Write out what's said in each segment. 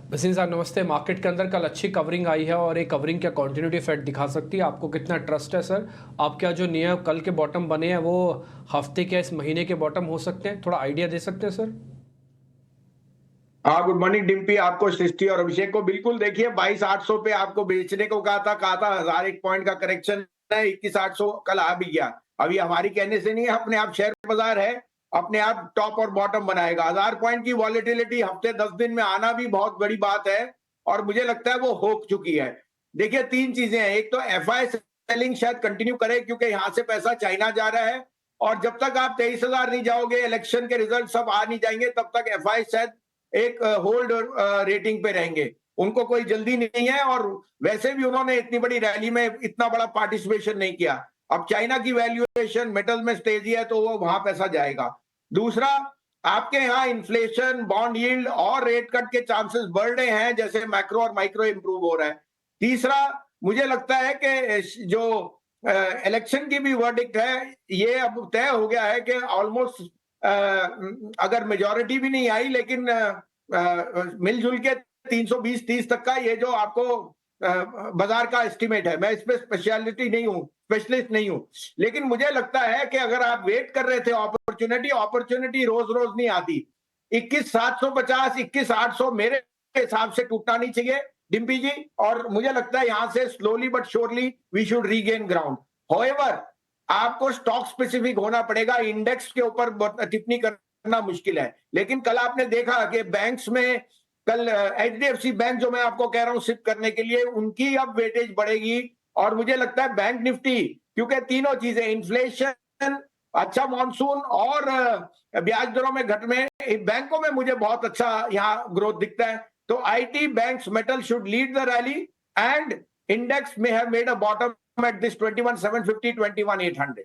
वसीम साहब नमस्ते। मार्केट के अंदर कल अच्छी कवरिंग आई है और एक कवरिंग क्या कंटिन्यूटी इफेक्ट दिखा सकती है। आपको कितना ट्रस्ट है सर? आपका जो नियम कल के बॉटम बने हैं वो हफ्ते के इस महीने के बॉटम हो सकते हैं? थोड़ा आइडिया दे सकते हैं सर? हाँ, गुड मॉर्निंग डिम्पी, आपको, सृष्टि और अभिषेक को। बिल्कुल देखिए, 22,800 पे आपको बेचने को कहा था 1001 पॉइंट का करेक्शन है। 21,800 कल आ भी गया। अभी हमारी कहने से नहीं है, अपने आप शेयर बाजार है, अपने आप टॉप और बॉटम बनाएगा। 1000 पॉइंट की वॉलेटिलिटी हफ्ते 10 दिन में आना भी बहुत बड़ी बात है और मुझे लगता है वो हो चुकी है। देखिए, तीन चीजें हैं। एक तो एफआई सेलिंग शायद कंटिन्यू करे क्योंकि यहां से पैसा चाइना जा रहा है और जब तक आप 23,000 नहीं जाओगे, इलेक्शन के रिजल्ट सब आ नहीं जाएंगे, तब तक एफआई शायद एक होल्ड रेटिंग पे रहेंगे। उनको कोई जल्दी नहीं है और वैसे भी उन्होंने इतनी बड़ी रैली में इतना बड़ा पार्टिसिपेशन नहीं किया। अब चाइना की वैल्यूएशन मेटल में तेजी है तो वो वहां पैसा जाएगा। दूसरा, आपके यहाँ इन्फ्लेशन, बॉन्ड यील्ड और रेट कट के चांसेस बढ़ रहे हैं, जैसे मैक्रो और माइक्रो इंप्रूव हो रहा है। तीसरा, मुझे लगता है कि जो इलेक्शन की भी वर्डिक्ट है, ये अब तय हो गया है कि ऑलमोस्ट अगर मेजॉरिटी भी नहीं आई लेकिन मिलजुल के 320-30 तक का ये जो आपको बाजार का एस्टिमेट है। मैं इस पे स्पेशलिस्ट नहीं हूं, लेकिन मुझे लगता है कि अगर आप वेट कर रहे थे अपॉर्चुनिटी रोज रोज नहीं आती। 21,750, 21,800 मेरे हिसाब से टूटना नहीं चाहिए डिम्पी जी, और मुझे लगता है यहां से slowly but surely we should regain ground. However, आपको स्टॉक स्पेसिफिक होना पड़ेगा, इंडेक्स के ऊपर टिप्पणी करना मुश्किल है। लेकिन कल आपने देखा कि बैंक्स में, कल एचडीएफसी बैंक जो मैं आपको कह रहा हूं सिप करने के लिए, उनकी अब वेटेज बढ़ेगी और मुझे लगता है बैंक निफ्टी, क्योंकि तीनों चीजें, इन्फ्लेशन, अच्छा मॉनसून और ब्याज दरों में घट में, बैंकों में मुझे बहुत अच्छा यहाँ ग्रोथ दिखता है। तो IT, banks, metal should lead the rally and index में have made a bottom at this 21,750, 21,800।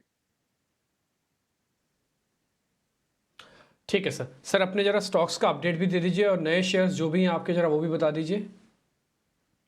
ठीक है सर। सर अपने जरा स्टॉक्स का अपडेट भी दे दीजिए और नए शेयर्स जो भी हैं आपके जरा वो भी बता दीजिए।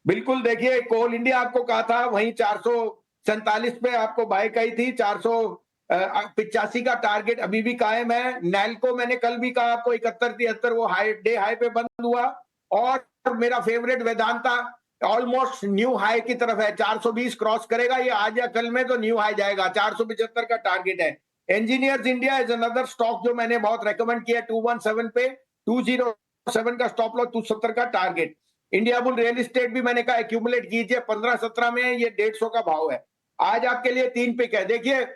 बिल्कुल, देखिए, कोल इंडिया आपको कहा था वहीं 447 पे आपको बाय कही थी। 485 का टारगेट अभी भी कायम है। नैल्को मैंने कल भी कहा आपको 71-73 वो डे हाई पे बंद हुआ। और मेरा favourite Vedanta almost new high की तरफ है, 420 क्रॉस करेगा ये आज या कल में तो न्यू हाई जाएगा। 475 का टारगेट है। Engineers India is another stock जो मैंने बहुत रेकमेंड किया, 217 पे, 207 का स्टॉप लॉस, 270 का target. India bull real estate भी मैंने कहा एक्यूमुलेट कीजिए, 15-17 में ये 150 का भाव है। आज आपके लिए 3 पिक है। देखिए,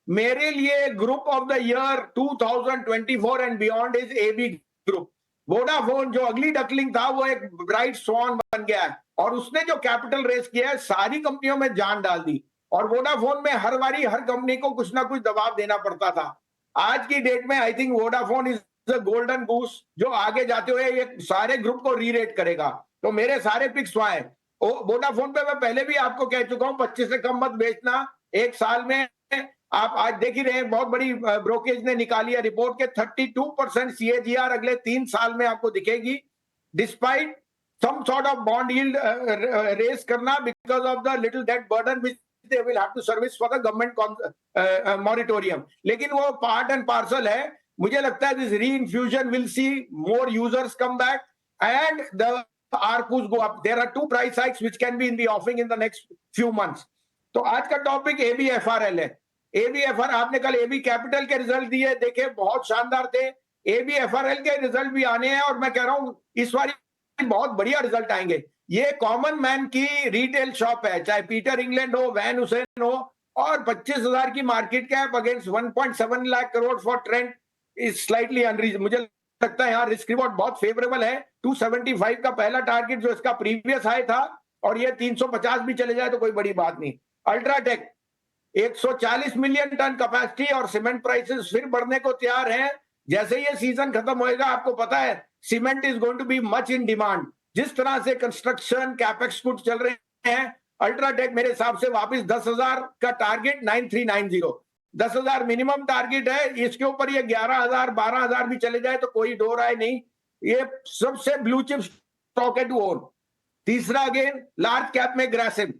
मेरे लिए group of the year 2024 and beyond is AB group. Vodafone जो अगली डकलिंग था वो एक ब्राइट स्वॉन बन गया है और उसने जो कैपिटल रेस किया है सारी कंपनियों में जान डाल दी। और वोडाफोन में हर बारी हर कंपनी को कुछ ना कुछ दबाव देना पड़ता था। आज की डेट में I think Vodafone is the golden goose जो आगे जाते हुए ये सारे ग्रुप को री रेट करेगा। तो मेरे सारे पिक्स वहां है। वोडाफोन पे मैं पहले भी आपको कह चुका हूं, 25 से कम मत बेचना एक साल में। आप आज देख ही रहे हैं, बहुत बड़ी ब्रोकेज ने निकाली है रिपोर्ट के 32% सीएजीआर अगले 3 साल में आपको दिखेगी, despite some sort of bond yield raise करना because of the little debt burden which they will have to service for the government moratorium. लेकिन वो पार्ट एंड पार्सल है। मुझे लगता है दिस री infusion will see more users come back and the ARPUs go up. There are 2 price hikes which can be in the offing in the next few months. तो आज का topic ABFRL है। ABFR, आपने कल AB capital के result दिए, देखे बहुत शानदार थे। ABFRL के रिजल्ट भी आने हैं और मैं कह रहा हूं इस बार बहुत बढ़िया रिजल्ट आएंगे। ये कॉमन मैन की रिटेल शॉप है, चाहे पीटर इंग्लैंड हो, वैन हुसैन हो, और 25,000 की market cap against 1.7 lakh crore for trend is slightly unreason. मुझे लगता है यहाँ रिस्क रिवॉर्ड बहुत फेवरेबल है। 275 का पहला टारगेट जो इसका प्रीवियस हाई था, और ये 350 भी चले जाए तो कोई बड़ी बात नहीं। अल्ट्राटेक 140 मिलियन टन कैपेसिटी और सीमेंट प्राइसेस फिर बढ़ने को तैयार हैं। जैसे ये सीजन खत्म होएगा, आपको पता है cement is going to be much in demand. जिस तरह से कंस्ट्रक्शन कैपेक्स गुड चल रहे हैं, अल्ट्राटेक मेरे हिसाब से वापस 10,000 का टारगेट 9390, 10,000 मिनिमम टारगेट है। इसके ऊपर ये 11,000 12,000 भी चले जाए तो कोई दो राय नहीं, ये सबसे ब्लू चिप स्टॉक है टू ओन। तीसरा, अगेन लार्ज कैप में ग्रासिम,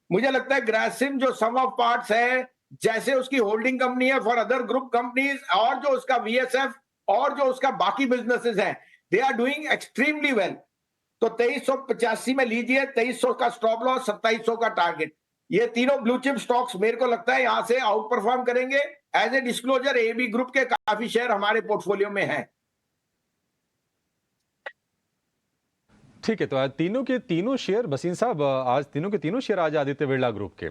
मुझे लगता है ग्रासिम जो सम ऑफ पार्ट्स है, जैसे उसकी होल्डिंग कंपनी है फॉर अदर ग्रुप कंपनीज, और जो उसका वीएसएफ और जो उसका बाकी बिजनेसेस हैं, they are doing extremely well. तो 2385 में लीजिए, 2300 का स्टॉप लॉस, 2700 का टारगेट। ये तीनों ब्लू चिप स्टॉक्स मेरे को लगता है यहां से आउट परफॉर्म करेंगे। As a disclosure, AB group के काफी शेयर हमारे पोर्टफोलियो में हैं। ठीक है, तो आज तीनों के तीनों शेयर वसीम साहब, आज तीनों के तीनों शेयर आज आदित्य बिरला ग्रुप के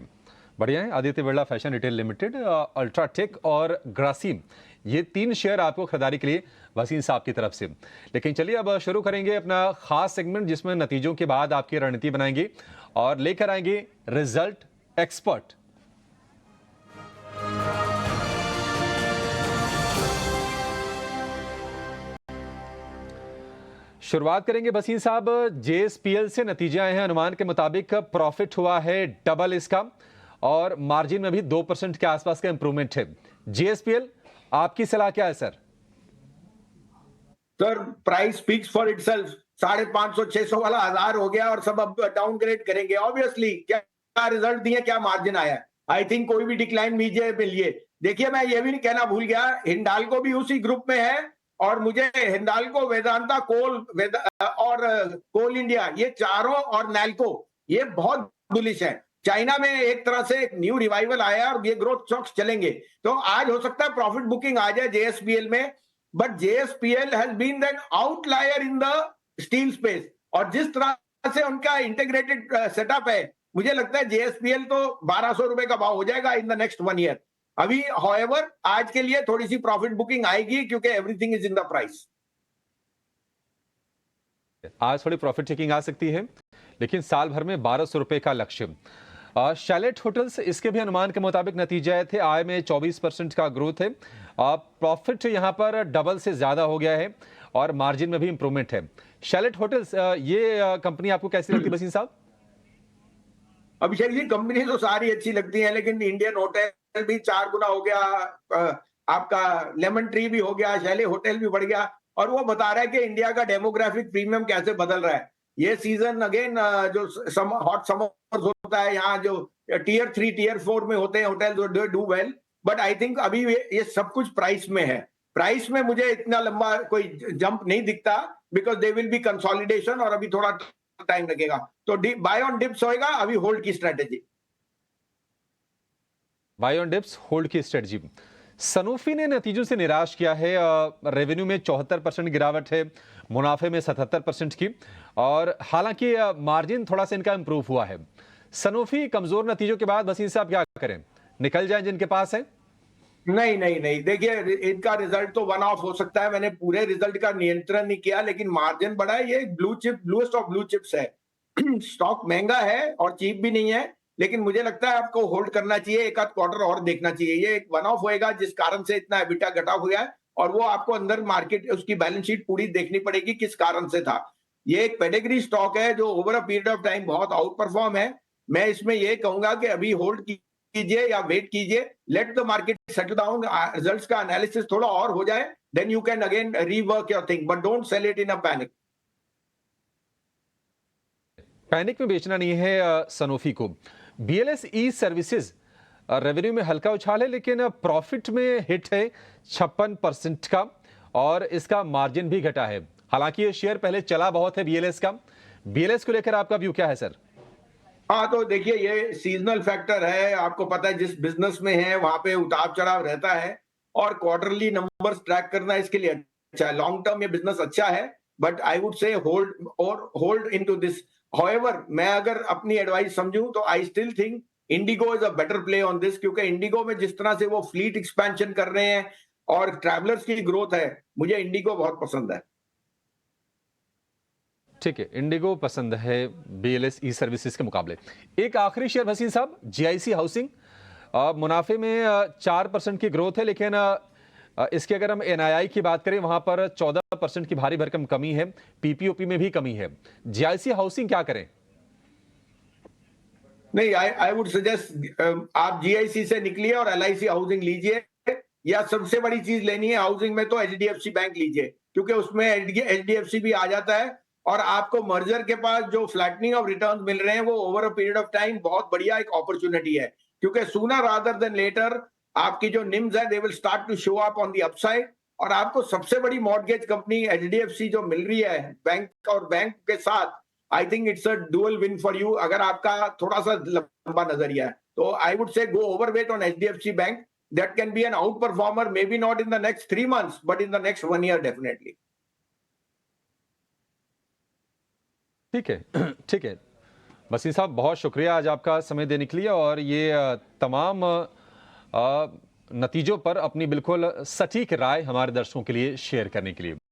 बढ़िया है। Aditya Birla fashion retail limited, UltraTech और ग्रासिम, ये तीन शेयर आपको खरीदारी के लिए वसीम साहब की तरफ से। लेकिन चलिए अब शुरू करेंगे अपना खास सेगमेंट, जिसमें नतीजों के बाद आपकी रणनीति बनाएंगे और लेकर आएंगे रिजल्ट एक्सपर्ट। शुरुआत करेंगे वसीम साहब, जेएसपीएल से नतीजे आए हैं। अनुमान के मुताबिक प्रॉफिट हुआ है डबल इसका और मार्जिन में भी 2% के आसपास का इंप्रूवमेंट है। जेएसपीएल, आपकी सलाह क्या है sir? Sir, price speaks for itself. 550 600 वाला 1000 हो गया और सब अब डाउनग्रेड करेंगे ऑब्वियसली। क्या रिजल्ट दिए, क्या मार्जिन आया है, आई थिंक कोई भी डिक्लाइन मिलिए। देखिए, मैं ये भी नहीं कहना भूल गया, हिंडाल्को भी उसी ग्रुप में है और मुझे हिंडाल्को, वेदांता, और कोल इंडिया, ये चारों, और नैल्को, ये बहुत बुलिश है। चाइना में एक तरह से एक न्यू रिवाइवल आया और ये ग्रोथ स्टॉक्स चलेंगे, तो आज हो सकता है प्रॉफिट बुकिंग आ जाए जेएसपीएल में। But JSPL has been an outlier in the steel space, और जिस तरह से उनका इंटीग्रेटेड सेटअप है, मुझे लगता है जेएसपीएल तो 1200 रुपए का भाव हो जाएगा इन द नेक्स्ट 1 ईयर। अभी हाउएवर आज के लिए थोड़ी सी प्रॉफिट बुकिंग आएगी क्योंकि everything is in the price. आज थोड़ी प्रॉफिट चेकिंग आ सकती है, लेकिन साल भर में 1200 रुपए का लक्ष्य। शैलेट होटल्स, इसके भी अनुमान के मुताबिक नतीजे आए थे। आय में 24% का ग्रोथ है, प्रॉफिट यहां पर डबल से ज्यादा हो गया है और मार्जिन में भी इंप्रूवमेंट है। शैलेट होटल्स, ये कंपनी आपको कैसी लगती है वसीम साहब? अभिषेक जी, कंपनी तो सारी अच्छी लगती है, लेकिन इंडियन होटल भी 4 गुना हो गया, आपका लेमन ट्री भी हो गया, शैले होटल भी बढ़ गया, और वो बता रहा है कि इंडिया का डेमोग्राफिक प्रीमियम कैसे बदल रहा है। ये सीजन अगेन जो हॉट समर होता है, यहाँ जो टियर 3 टियर 4 में होते हैं होटल, जो do well, but I think अभी ये सब कुछ प्राइस में है। प्राइस में मुझे इतना लंबा कोई जंप नहीं दिखता, because they will be consolidation और अभी थोड़ा टाइम लगेगा। तो बाय ऑन डिप्स होएगा, अभी होल्ड की strategy. Buy on dips, hold की स्ट्रेटजी। सनोफी ने नतीजों से निराश किया है। रेवेन्यू में 74% गिरावट है, मुनाफे में 77% की, और हालांकि मार्जिन थोड़ा सा इनका इंप्रूव हुआ है। सनोफी कमजोर नतीजों के बाद वसीम साहब क्या करें, निकल जाएं जिनके पास है? नहीं, देखिए, इनका रिजल्ट तो वन ऑफ हो सकता है, मैंने पूरे रिजल्ट का नियंत्रण नहीं किया, लेकिन मार्जिन बढ़ा है। ये ब्लूएस्ट ऑफ ब्लू चिप्स है। स्टॉक महंगा है और चीप भी नहीं है, लेकिन मुझे लगता है आपको होल्ड करना चाहिए, एक आध क्वार्टर और देखना चाहिए। ये एक वन ऑफ होएगा जिस कारण से इतना एबिटा घटा हुआ है, और वो आपको अंदर मार्केट उसकी बैलेंस शीट पूरी देखनी पड़ेगी किस कारण से था। ये एक पेडिग्री स्टॉक है जो over a period of time बहुत आउट परफॉर्म है। मैं इसमें ये कहूंगा कि अभी होल्ड कीजिए या वेट कीजिए, let the market settle down, results का एनालिसिस थोड़ा और हो जाए, then you can again rework your thing, but don't sell it in a panic. Panic में बेचना नहीं है सनोफी को। बीएलएस ई सर्विसेज, रेवेन्यू में हल्का उछाल है, लेकिन प्रॉफिट में हिट है 56% का, और इसका मार्जिन भी घटा है। हालांकि ये शेयर पहले चला बहुत है बीएलएस का। बीएलएस को लेकर आपका व्यू क्या है सर? हाँ, तो देखिए, ये सीजनल फैक्टर है, आपको पता है जिस बिजनेस में है वहां पे उतार चढ़ाव रहता है, और क्वार्टरली नंबर्स ट्रैक करना इसके लिए अच्छा है। लॉन्ग टर्म ये बिजनेस अच्छा है, बट आई वुड से होल्ड इनटू दिस। हाउएवर, मैं अगर अपनी एडवाइस समझूं तो I still think Indigo is a better play on this, क्योंकि इंडिगो में जिस तरह से वो फ्लीट एक्सपेंशन कर रहे हैं और ट्रैवलर्स की ग्रोथ है, मुझे इंडिगो बहुत पसंद है। ठीक है, इंडिगो पसंद है बीएलएस ई सर्विसेज के मुकाबले। एक आखिरी शेयर वसीम साहब, जीआईसी हाउसिंग, मुनाफे में 4% की ग्रोथ है, लेकिन इसके अगर हम एनआईआई की बात करें, वहां पर 14% की भारी भरकम कमी है, पीपीओपी में भी कमी है। जीआईसी हाउसिंग क्या करें? नहीं, आई वुड सजेस्ट आप जीआईसी से निकलिए और एलआईसी हाउसिंग लीजिए, या सबसे बड़ी चीज लेनी है हाउसिंग में तो एचडीएफसी बैंक लीजिए, क्योंकि उसमें एचडीएफसी भी आ जाता है, और आपको मर्जर के पास जो फ्लैटनिंग ऑफ रिटर्न मिल रहे हैं वो over a period of time बहुत बढ़िया एक अपॉर्चुनिटी है, क्योंकि सूनर रादर देन लेटर आपकी जो निम्स है they will start to show up on the upside, और आपको सबसे बड़ी मॉर्गेज कंपनी एचडीएफसी जो मिल रही है बैंक, और बैंक के साथ I think it's a dual win for you. अगर आपका थोड़ा सा लंबा नजरिया है तो I would say go overweight on HDFC Bank. That can be an outperformer, maybe not in the next 3 months but in the next 1 year definitely. ठीक है ठीक है वसीम साहब, बहुत शुक्रिया आज आपका समय देने के लिए और ये तमाम नतीजों पर अपनी बिल्कुल सटीक राय हमारे दर्शकों के लिए शेयर करने के लिए।